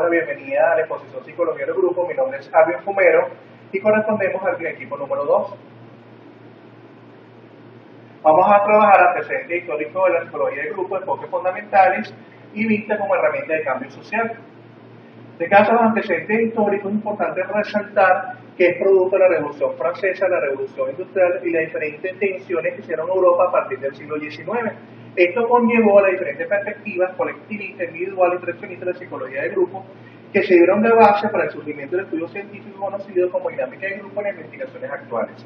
la bienvenida a la exposición Psicología del Grupo. Mi nombre es Alvin Fumero y correspondemos al equipo número 2. Vamos a trabajar antecedente histórico de la psicología del grupo, enfoques fundamentales y vista como herramienta de cambio social. En este caso, los antecedentes históricos es importante resaltar que es producto de la Revolución Francesa, la Revolución Industrial y las diferentes tensiones que hicieron Europa a partir del siglo XIX. Esto conllevó a las diferentes perspectivas colectivistas, individuales y tradicionalistas de la psicología de grupo que se dieron de base para el surgimiento del estudio científico conocido como dinámica de grupo en las investigaciones actuales.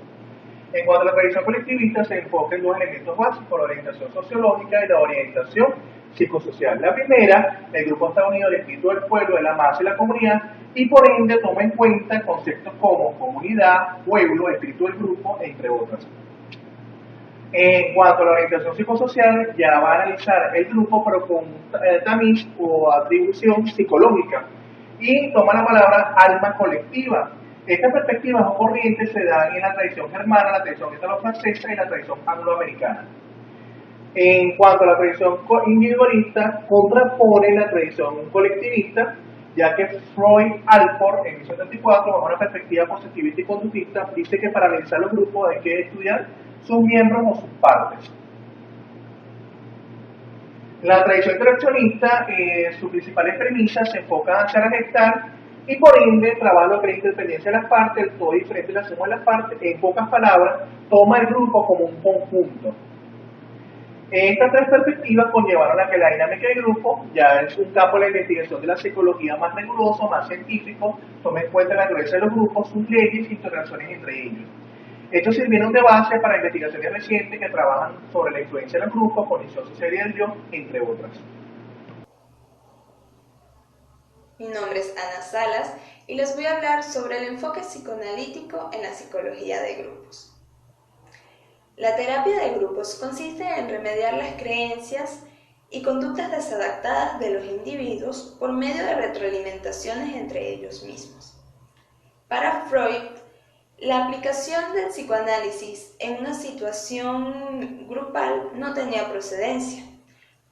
En cuanto a la tradición colectivista, se enfoca en dos elementos básicos, la orientación sociológica y la orientación psicosocial. La primera, el grupo está unido al espíritu del pueblo, de la masa y la comunidad, y por ende toma en cuenta conceptos como comunidad, pueblo, espíritu del grupo, entre otras. En cuanto a la orientación psicosocial, ya va a analizar el grupo, pero con tamiz o atribución psicológica, y toma la palabra alma colectiva. Estas perspectivas o corrientes se dan en la tradición germana, la tradición italo-francesa y la tradición angloamericana. En cuanto a la tradición individualista, contrapone la tradición colectivista, ya que Freud Alport, en 1974, bajo una perspectiva positivista y conductista, dice que para analizar los grupos hay que estudiar sus miembros o sus partes. La tradición interaccionista, sus principales premisas se enfocan hacia la gestal y por ende trabaja lo que es la independencia de las partes, el todo diferente de la suma de las partes. En pocas palabras, toma el grupo como un conjunto. Estas tres perspectivas conllevaron a que la dinámica del grupo, ya es un campo de la investigación de la psicología más riguroso, más científico, tome en cuenta la naturaleza de los grupos, sus leyes y interrelaciones entre ellos. Estos sirvieron de base para investigaciones recientes que trabajan sobre la influencia de los grupos, condición social y del yo, entre otras. Mi nombre es Ana Salas y les voy a hablar sobre el enfoque psicoanalítico en la psicología de grupos. La terapia de grupos consiste en remediar las creencias y conductas desadaptadas de los individuos por medio de retroalimentaciones entre ellos mismos. Para Freud, la aplicación del psicoanálisis en una situación grupal no tenía procedencia.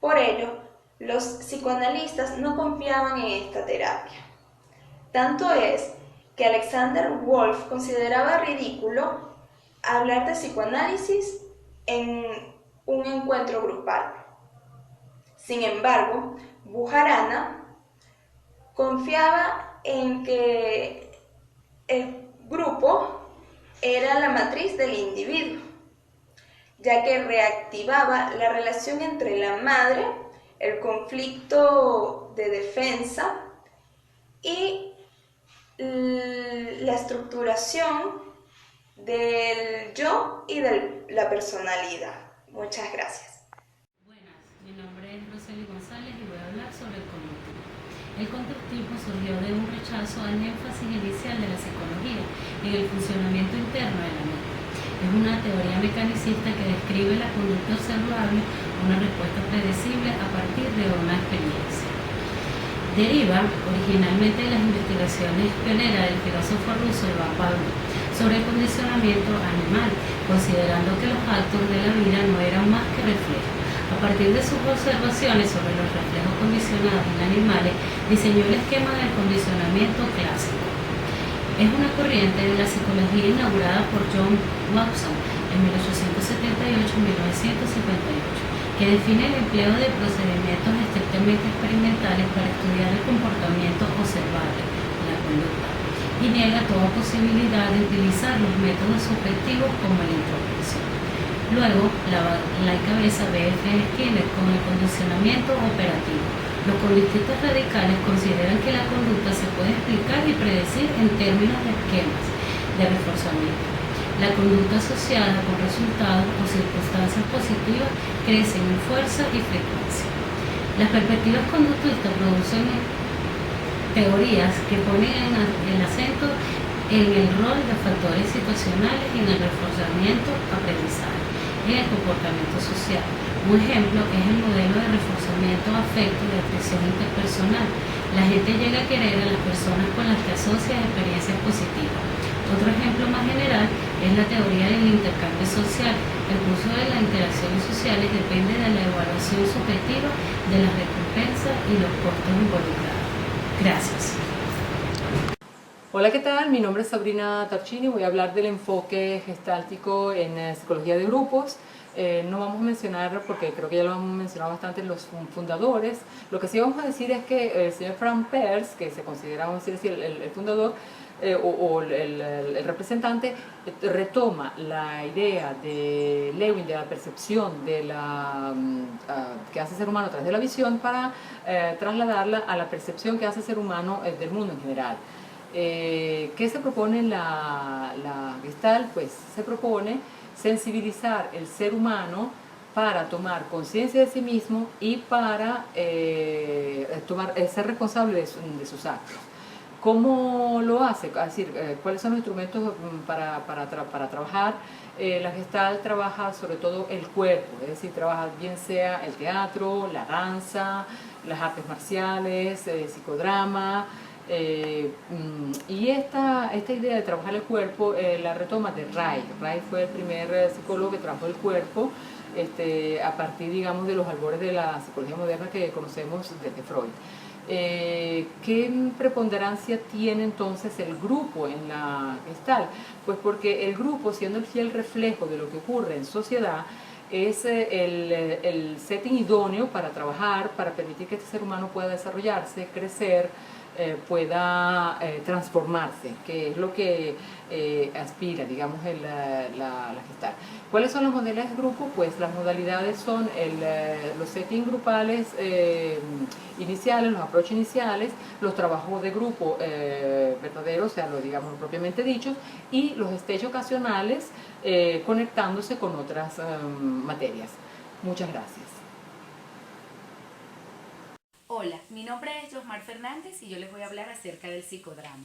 Por ello, los psicoanalistas no confiaban en esta terapia. Tanto es que Alexander Wolff consideraba ridículo hablar de psicoanálisis en un encuentro grupal. Sin embargo, Bujarana confiaba en que el grupo era la matriz del individuo, ya que reactivaba la relación entre la madre, el conflicto de defensa y la estructuración del yo y de la personalidad. Muchas gracias. Buenas, mi nombre es Rosely González y voy a hablar sobre el conductismo. El conductismo surgió de un rechazo al énfasis inicial de la psicología en el funcionamiento interno de la mente. Es una teoría mecanicista que describe la conducta observable, una respuesta predecible a partir de una experiencia. Deriva originalmente de las investigaciones pioneras del filósofo ruso Ivan Pavlov sobre el condicionamiento animal, considerando que los actos de la vida no eran más que reflejos. A partir de sus observaciones sobre los reflejos condicionados en animales, diseñó el esquema del condicionamiento clásico. Es una corriente de la psicología inaugurada por John Watson en 1878-1958, que define el empleo de procedimientos estrictamente experimentales para estudiar el comportamiento observable, la conducta, y niega toda posibilidad de utilizar los métodos subjetivos como la introspección. Luego, la encabeza B.F. Skinner con el condicionamiento operativo. Los conductistas radicales consideran que la conducta se puede explicar y predecir en términos de esquemas de reforzamiento. La conducta asociada con resultados o circunstancias positivas crecen en fuerza y frecuencia. Las perspectivas conductistas producen teorías que ponen el acento en el rol de factores situacionales y en el reforzamiento aprendizaje en el comportamiento social. Un ejemplo es el modelo de reforzamiento afecto de atracción interpersonal. La gente llega a querer a las personas con las que asocia experiencias positivas. Otro ejemplo más general es la teoría del intercambio social. El curso de las interacciones sociales depende de la evaluación subjetiva de las recompensas y los costos involucrados. Gracias. Hola, ¿qué tal? Mi nombre es Sabrina Tarchini, voy a hablar del enfoque gestáltico en psicología de grupos. No vamos a mencionar, porque creo que ya lo hemos mencionado bastante, los fundadores. Lo que sí vamos a decir es que el señor Frank Peirce, que se considera, vamos a decir, el fundador el representante, retoma la idea de Lewin, de la percepción de que hace el ser humano a través de la visión, para trasladarla a la percepción que hace el ser humano del mundo en general. ¿Qué se propone en la Gestalt? Pues se propone sensibilizar el ser humano para tomar conciencia de sí mismo y para ser responsable de sus actos. ¿Cómo lo hace? Es decir, ¿cuáles son los instrumentos para trabajar? La Gestalt trabaja sobre todo el cuerpo, es decir, trabaja bien sea el teatro, la danza, las artes marciales, el psicodrama. Y esta idea de trabajar el cuerpo la retoma de Reich. Reich fue el primer psicólogo que trabajó el cuerpo a partir, digamos, de los albores de la psicología moderna que conocemos desde Freud. ¿Qué preponderancia tiene entonces el grupo en la Gestalt? Pues porque el grupo, siendo el fiel reflejo de lo que ocurre en sociedad, es el setting idóneo para trabajar, para permitir que este ser humano pueda desarrollarse, crecer, pueda transformarse, que es lo que aspira, digamos, la Gestalt. ¿Cuáles son las modalidades de grupo? Pues las modalidades son los settings grupales iniciales, los approach iniciales, los trabajos de grupo verdaderos, o sea, los, digamos, propiamente dichos, y los stage ocasionales conectándose con otras materias. Muchas gracias. Hola, mi nombre es Josmar Fernández y yo les voy a hablar acerca del psicodrama.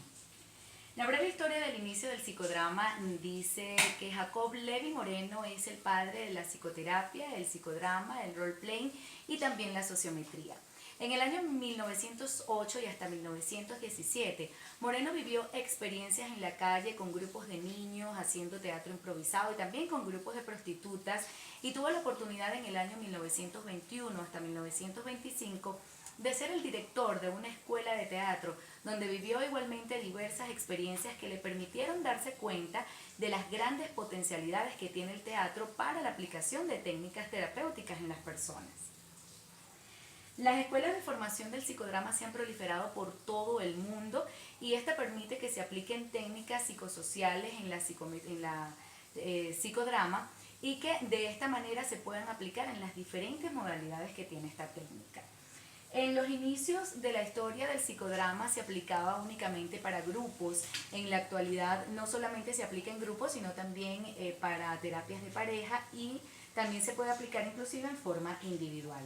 La breve historia del inicio del psicodrama dice que Jacob Levi Moreno es el padre de la psicoterapia, el psicodrama, el role-playing y también la sociometría. En el año 1908 y hasta 1917, Moreno vivió experiencias en la calle con grupos de niños, haciendo teatro improvisado y también con grupos de prostitutas, y tuvo la oportunidad en el año 1921 hasta 1925 de ser el director de una escuela de teatro, donde vivió igualmente diversas experiencias que le permitieron darse cuenta de las grandes potencialidades que tiene el teatro para la aplicación de técnicas terapéuticas en las personas. Las escuelas de formación del psicodrama se han proliferado por todo el mundo y esta permite que se apliquen técnicas psicosociales en la psicodrama y que de esta manera se puedan aplicar en las diferentes modalidades que tiene esta técnica. En los inicios de la historia del psicodrama se aplicaba únicamente para grupos. En la actualidad no solamente se aplica en grupos, sino también para terapias de pareja, y también se puede aplicar inclusive en forma individual.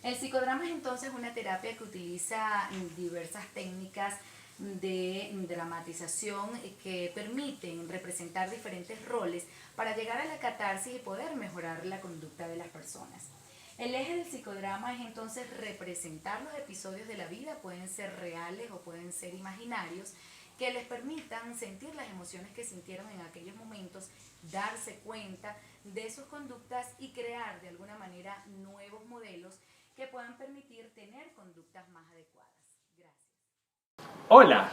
El psicodrama es entonces una terapia que utiliza diversas técnicas de dramatización que permiten representar diferentes roles para llegar a la catarsis y poder mejorar la conducta de las personas. El eje del psicodrama es entonces representar los episodios de la vida, pueden ser reales o pueden ser imaginarios, que les permitan sentir las emociones que sintieron en aquellos momentos, darse cuenta de sus conductas y crear de alguna manera nuevos modelos que puedan permitir tener conductas más adecuadas. Gracias. Hola,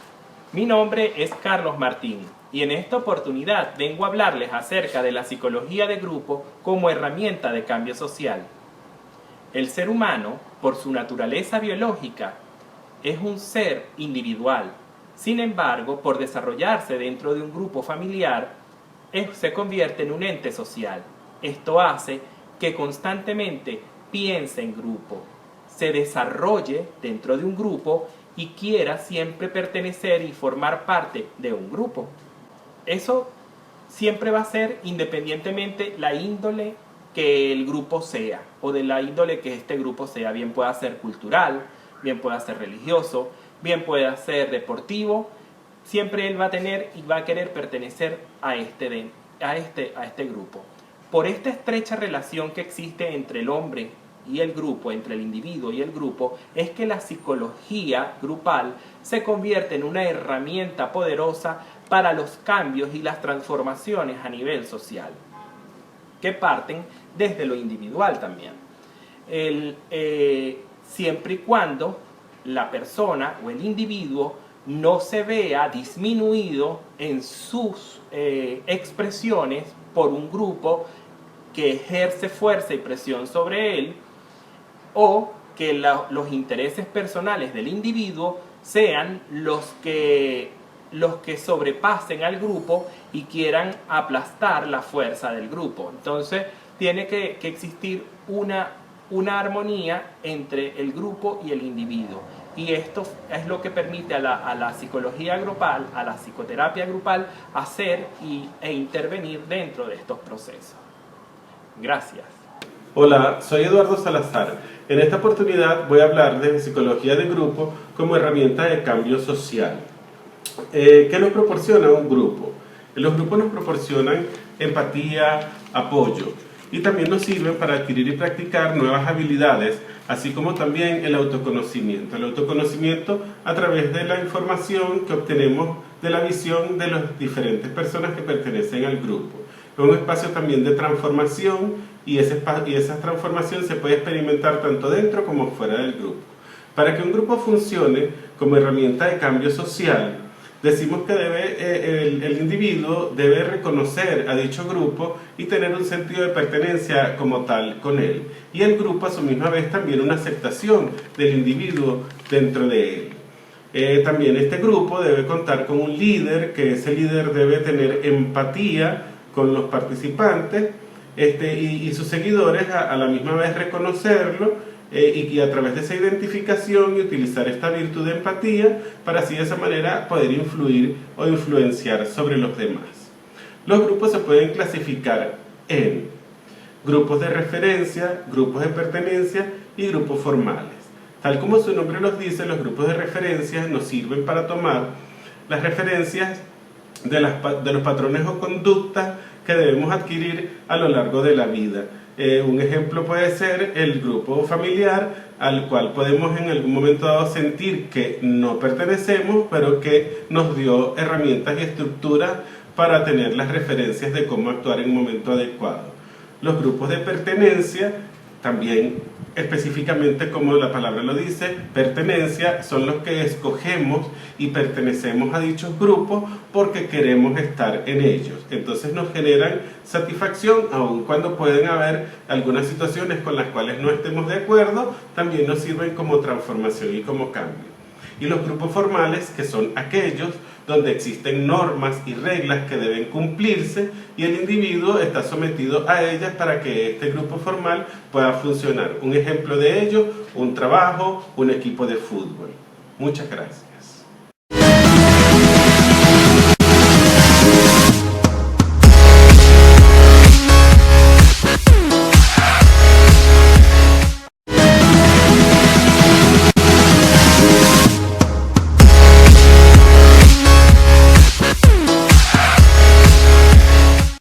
mi nombre es Carlos Martín y en esta oportunidad vengo a hablarles acerca de la psicología de grupo como herramienta de cambio social. El ser humano, por su naturaleza biológica, es un ser individual. Sin embargo, por desarrollarse dentro de un grupo familiar, se convierte en un ente social. Esto hace que constantemente piense en grupo, se desarrolle dentro de un grupo y quiera siempre pertenecer y formar parte de un grupo. Eso siempre va a ser independientemente la índole que el grupo sea, o de la índole que este grupo sea, bien pueda ser cultural, bien pueda ser religioso, bien pueda ser deportivo, siempre él va a tener y va a querer pertenecer a este grupo. Por esta estrecha relación que existe entre el hombre y el grupo, entre el individuo y el grupo, es que la psicología grupal se convierte en una herramienta poderosa para los cambios y las transformaciones a nivel social, que parten desde lo individual también. Siempre y cuando la persona o el individuo no se vea disminuido en sus expresiones por un grupo que ejerce fuerza y presión sobre él, o que los intereses personales del individuo sean los que sobrepasen al grupo y quieran aplastar la fuerza del grupo. Entonces tiene que existir una armonía entre el grupo y el individuo. Y esto es lo que permite a la psicología grupal, a la psicoterapia grupal, hacer e intervenir dentro de estos procesos. Gracias. Hola, soy Eduardo Salazar. En esta oportunidad voy a hablar de psicología de grupo como herramienta de cambio social. ¿Qué nos proporciona un grupo? Los grupos nos proporcionan empatía, apoyo, y también nos sirven para adquirir y practicar nuevas habilidades, así como también el autoconocimiento. El autoconocimiento a través de la información que obtenemos de la visión de las diferentes personas que pertenecen al grupo. Es un espacio también de transformación y esa transformación se puede experimentar tanto dentro como fuera del grupo. Para que un grupo funcione como herramienta de cambio social, decimos que el individuo debe reconocer a dicho grupo y tener un sentido de pertenencia como tal con él. Y el grupo a su misma vez también una aceptación del individuo dentro de él. También este grupo debe contar con un líder, que ese líder debe tener empatía con los participantes y sus seguidores a la misma vez reconocerlo y a través de esa identificación y utilizar esta virtud de empatía para así de esa manera poder influir o influenciar sobre los demás. Los grupos se pueden clasificar en grupos de referencia, grupos de pertenencia y grupos formales. Tal como su nombre los dice, los grupos de referencia nos sirven para tomar las referencias de los patrones o conductas que debemos adquirir a lo largo de la vida. Un ejemplo puede ser el grupo familiar, al cual podemos en algún momento dado sentir que no pertenecemos, pero que nos dio herramientas y estructuras para tener las referencias de cómo actuar en un momento adecuado. Los grupos de pertenencia, también específicamente como la palabra lo dice, pertenencia, son los que escogemos y pertenecemos a dichos grupos porque queremos estar en ellos. Entonces nos generan satisfacción, aun cuando pueden haber algunas situaciones con las cuales no estemos de acuerdo, también nos sirven como transformación y como cambio. Y los grupos formales, que son aquellos donde existen normas y reglas que deben cumplirse y el individuo está sometido a ellas para que este grupo formal pueda funcionar. Un ejemplo de ello, un trabajo, un equipo de fútbol. Muchas gracias.